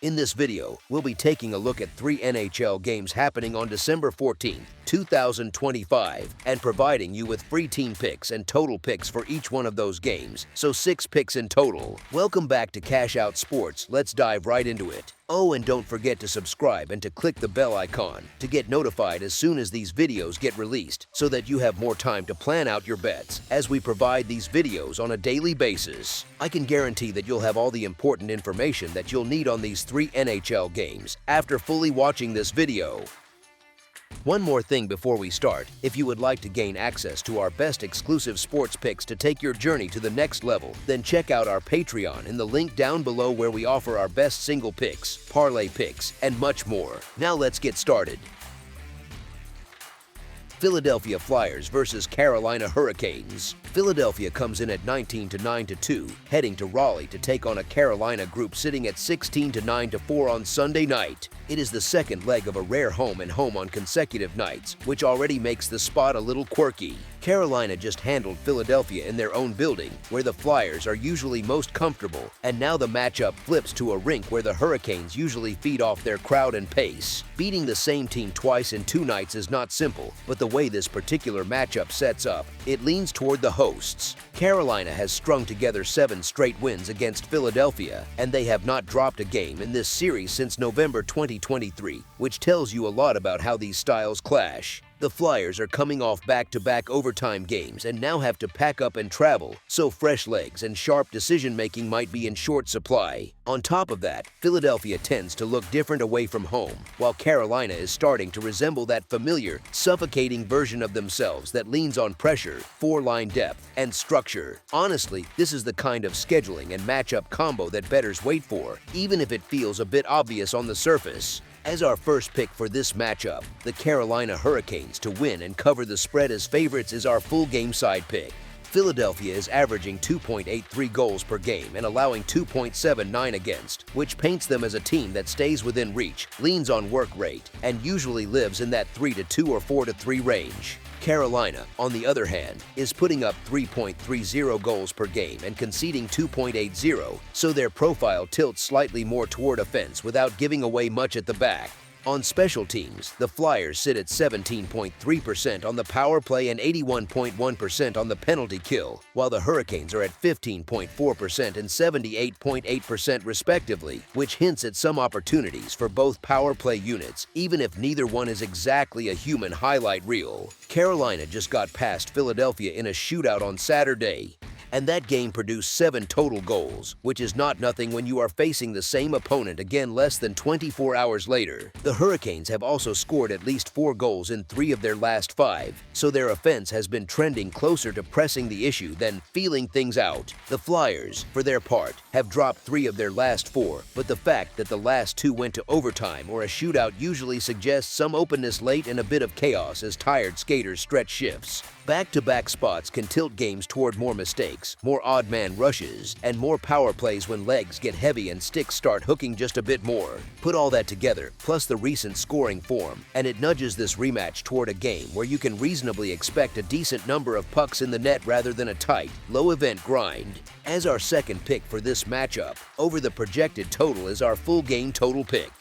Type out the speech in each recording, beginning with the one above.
In this video, we'll be taking a look at 3 NHL games happening on December 14, 2025, and providing you with free team picks and total picks for each one of those games, so 6 picks in total. Welcome back to Cash Out Sports. Let's dive right into it. Oh, and don't forget to subscribe and to click the bell icon to get notified as soon as these videos get released, so that you have more time to plan out your bets as we provide these videos on a daily basis. I can guarantee that you'll have all the important information that you'll need on these 3 NHL games after fully watching this video. One more thing before we start: if you would like to gain access to our best exclusive sports picks to take your journey to the next level, then check out our Patreon in the link down below, where we offer our best single picks, parlay picks, and much more. Now let's get started. Philadelphia Flyers versus Carolina Hurricanes. Philadelphia comes in at 19-9-2, heading to Raleigh to take on a Carolina group sitting at 16-9-4 on Sunday night. It is the second leg of a rare home-and-home on consecutive nights, which already makes the spot a little quirky. Carolina just handled Philadelphia in their own building, where the Flyers are usually most comfortable, and now the matchup flips to a rink where the Hurricanes usually feed off their crowd and pace. Beating the same team twice in 2 nights is not simple, but the way this particular matchup sets up, it leans toward the hosts. Carolina has strung together 7 straight wins against Philadelphia, and they have not dropped a game in this series since November 2023, which tells you a lot about how these styles clash. The Flyers are coming off back-to-back overtime games and now have to pack up and travel, so fresh legs and sharp decision-making might be in short supply. On top of that, Philadelphia tends to look different away from home, while Carolina is starting to resemble that familiar, suffocating version of themselves that leans on pressure, 4-line depth, and structure. Honestly, this is the kind of scheduling and matchup combo that bettors wait for, even if it feels a bit obvious on the surface. As our first pick for this matchup, the Carolina Hurricanes to win and cover the spread as favorites is our full game side pick. Philadelphia is averaging 2.83 goals per game and allowing 2.79 against, which paints them as a team that stays within reach, leans on work rate, and usually lives in that 3-2 or 4-3 range. Carolina, on the other hand, is putting up 3.30 goals per game and conceding 2.80, so their profile tilts slightly more toward offense without giving away much at the back. On special teams, the Flyers sit at 17.3% on the power play and 81.1% on the penalty kill, while the Hurricanes are at 15.4% and 78.8% respectively, which hints at some opportunities for both power play units, even if neither one is exactly a human highlight reel. Carolina just got past Philadelphia in a shootout on Saturday, and that game produced 7 total goals, which is not nothing when you are facing the same opponent again less than 24 hours later. The Hurricanes have also scored at least 4 goals in 3 of their last 5, so their offense has been trending closer to pressing the issue than feeling things out. The Flyers, for their part, have dropped 3 of their last 4, but the fact that the last 2 went to overtime or a shootout usually suggests some openness late and a bit of chaos as tired skaters stretch shifts. Back-to-back spots can tilt games toward more mistakes, more odd-man rushes, and more power plays when legs get heavy and sticks start hooking just a bit more. Put all that together, plus the recent scoring form, and it nudges this rematch toward a game where you can reasonably expect a decent number of pucks in the net rather than a tight, low-event grind. As our second pick for this matchup, over the projected total is our full game total pick.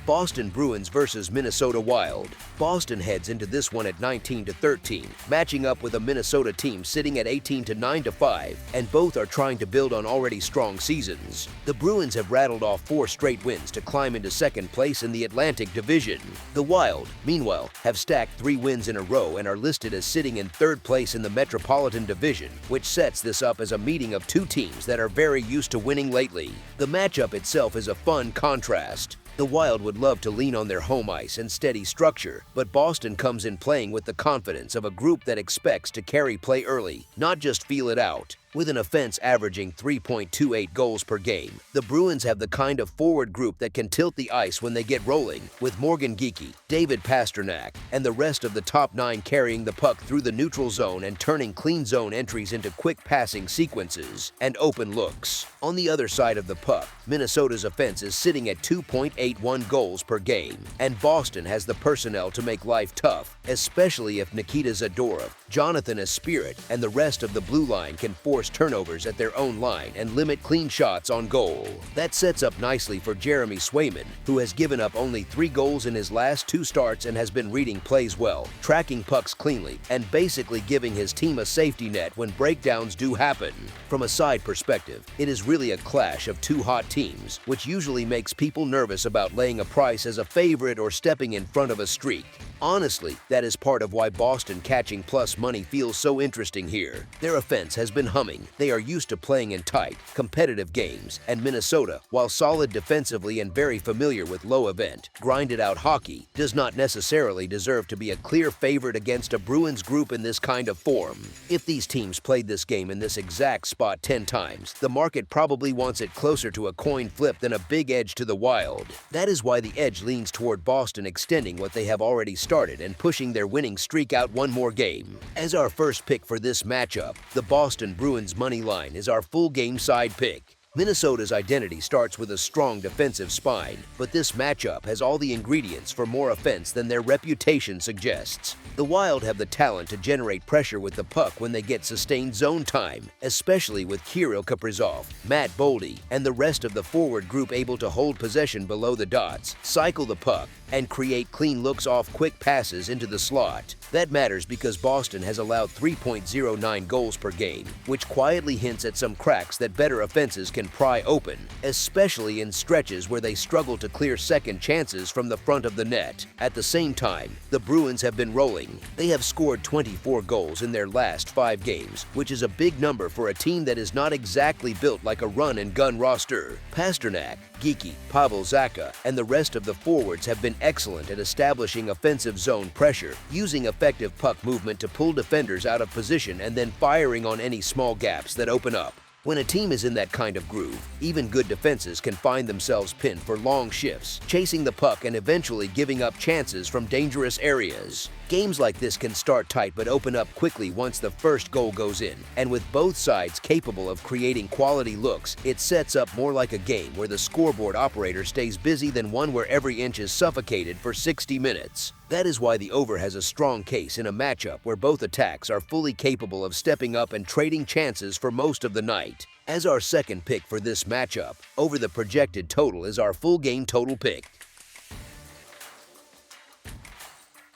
Boston Bruins versus Minnesota Wild. Boston heads into this one at 19-13, matching up with a Minnesota team sitting at 18-9-5, and both are trying to build on already strong seasons. The Bruins have rattled off 4 straight wins to climb into second place in the Atlantic Division. The Wild, meanwhile, have stacked 3 wins in a row and are listed as sitting in 3rd place in the Metropolitan Division, which sets this up as a meeting of 2 teams that are very used to winning lately. The matchup itself is a fun contrast. The Wild would love to lean on their home ice and steady structure, but Boston comes in playing with the confidence of a group that expects to carry play early, not just feel it out. With an offense averaging 3.28 goals per game, the Bruins have the kind of forward group that can tilt the ice when they get rolling, with Morgan Geekie, David Pastrnak, and the rest of the top 9 carrying the puck through the neutral zone and turning clean zone entries into quick passing sequences and open looks. On the other side of the puck, Minnesota's offense is sitting at 2.81 goals per game, and Boston has the personnel to make life tough, especially if Nikita Zadorov, Jonathan Spirit and the rest of the blue line can force turnovers at their own line and limit clean shots on goal. That sets up nicely for Jeremy Swayman, who has given up only 3 goals in his last 2 starts and has been reading plays well, tracking pucks cleanly, and basically giving his team a safety net when breakdowns do happen. From a side perspective, it is really a clash of 2 hot teams, which usually makes people nervous about laying a price as a favorite or stepping in front of a streak. Honestly, that is part of why Boston catching plus money feels so interesting here. Their offense has been humming. They are used to playing in tight, competitive games, and Minnesota, while solid defensively and very familiar with low-event, grinded-out hockey, does not necessarily deserve to be a clear favorite against a Bruins group in this kind of form. If these teams played this game in this exact spot 10 times, the market probably wants it closer to a coin flip than a big edge to the Wild. That is why the edge leans toward Boston extending what they have already started and pushing their winning streak out one more game. As our first pick for this matchup, the Boston Bruins money line is our full game side pick. Minnesota's identity starts with a strong defensive spine, but this matchup has all the ingredients for more offense than their reputation suggests. The Wild have the talent to generate pressure with the puck when they get sustained zone time, especially with Kirill Kaprizov, Matt Boldy, and the rest of the forward group able to hold possession below the dots, cycle the puck, and create clean looks off quick passes into the slot. That matters because Boston has allowed 3.09 goals per game, which quietly hints at some cracks that better offenses can pry open, especially in stretches where they struggle to clear second chances from the front of the net. At the same time, the Bruins have been rolling. They have scored 24 goals in their last 5 games, which is a big number for a team that is not exactly built like a run-and-gun roster. Pasternak, Geeky, Pavel Zacha, and the rest of the forwards have been excellent at establishing offensive zone pressure, using effective puck movement to pull defenders out of position and then firing on any small gaps that open up. When a team is in that kind of groove, even good defenses can find themselves pinned for long shifts, chasing the puck and eventually giving up chances from dangerous areas. Games like this can start tight but open up quickly once the first goal goes in, and with both sides capable of creating quality looks, it sets up more like a game where the scoreboard operator stays busy than one where every inch is suffocated for 60 minutes. That is why the over has a strong case in a matchup where both attacks are fully capable of stepping up and trading chances for most of the night. As our second pick for this matchup, over the projected total is our full game total pick.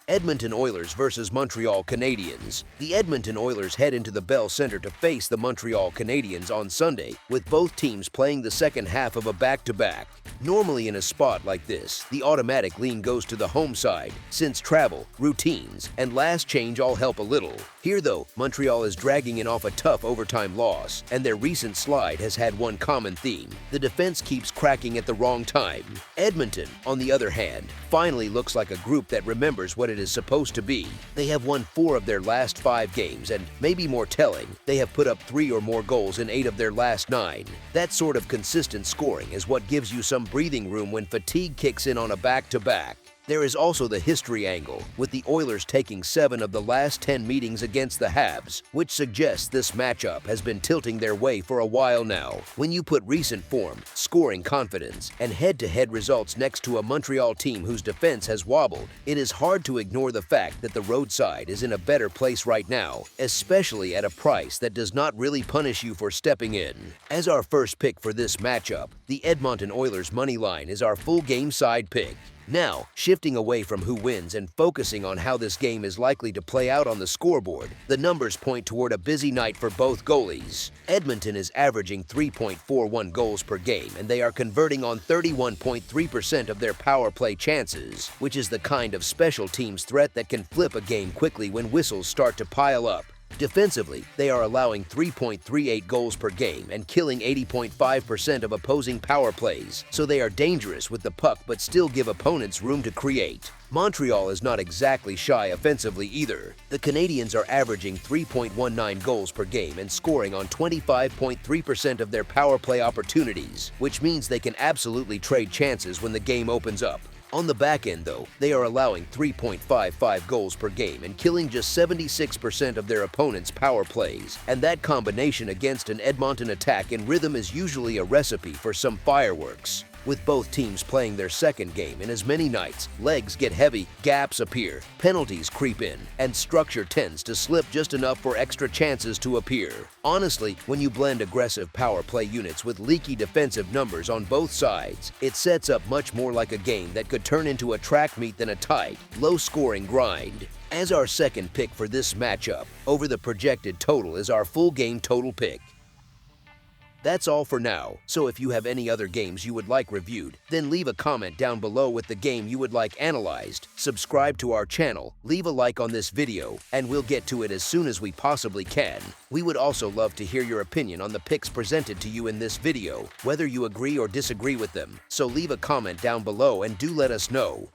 Edmonton Oilers versus Montreal Canadiens. The Edmonton Oilers head into the Bell Center to face the Montreal Canadiens on Sunday, with both teams playing the second half of a back-to-back. Normally in a spot like this, the automatic lean goes to the home side, since travel, routines, and last change all help a little. Here though, Montreal is dragging in off a tough overtime loss, and their recent slide has had one common theme: the defense keeps cracking at the wrong time. Edmonton, on the other hand, finally looks like a group that remembers what it is supposed to be. They have won 4 of their last 5 games, and maybe more telling, they have put up 3 or more goals in 8 of their last 9. That sort of consistent scoring is what gives you some breathing room when fatigue kicks in on a back-to-back. There is also the history angle, with the Oilers taking 7 of the last 10 meetings against the Habs, which suggests this matchup has been tilting their way for a while now. When you put recent form, scoring confidence, and head-to-head results next to a Montreal team whose defense has wobbled, it is hard to ignore the fact that the roadside is in a better place right now, especially at a price that does not really punish you for stepping in. As our first pick for this matchup, the Edmonton Oilers money line is our full game side pick. Now, shifting away from who wins and focusing on how this game is likely to play out on the scoreboard, the numbers point toward a busy night for both goalies. Edmonton is averaging 3.41 goals per game, and they are converting on 31.3% of their power play chances, which is the kind of special teams threat that can flip a game quickly when whistles start to pile up. Defensively, they are allowing 3.38 goals per game and killing 80.5% of opposing power plays, so they are dangerous with the puck but still give opponents room to create. Montreal is not exactly shy offensively either. The Canadiens are averaging 3.19 goals per game and scoring on 25.3% of their power play opportunities, which means they can absolutely trade chances when the game opens up. On the back end, though, they are allowing 3.55 goals per game and killing just 76% of their opponents' power plays, and that combination against an Edmonton attack in rhythm is usually a recipe for some fireworks. With both teams playing their second game in as many nights, legs get heavy, gaps appear, penalties creep in, and structure tends to slip just enough for extra chances to appear. Honestly, when you blend aggressive power play units with leaky defensive numbers on both sides, it sets up much more like a game that could turn into a track meet than a tight, low-scoring grind. As our second pick for this matchup, over the projected total is our full game total pick. That's all for now, so if you have any other games you would like reviewed, then leave a comment down below with the game you would like analyzed, subscribe to our channel, leave a like on this video, and we'll get to it as soon as we possibly can. We would also love to hear your opinion on the picks presented to you in this video, whether you agree or disagree with them, so leave a comment down below and do let us know.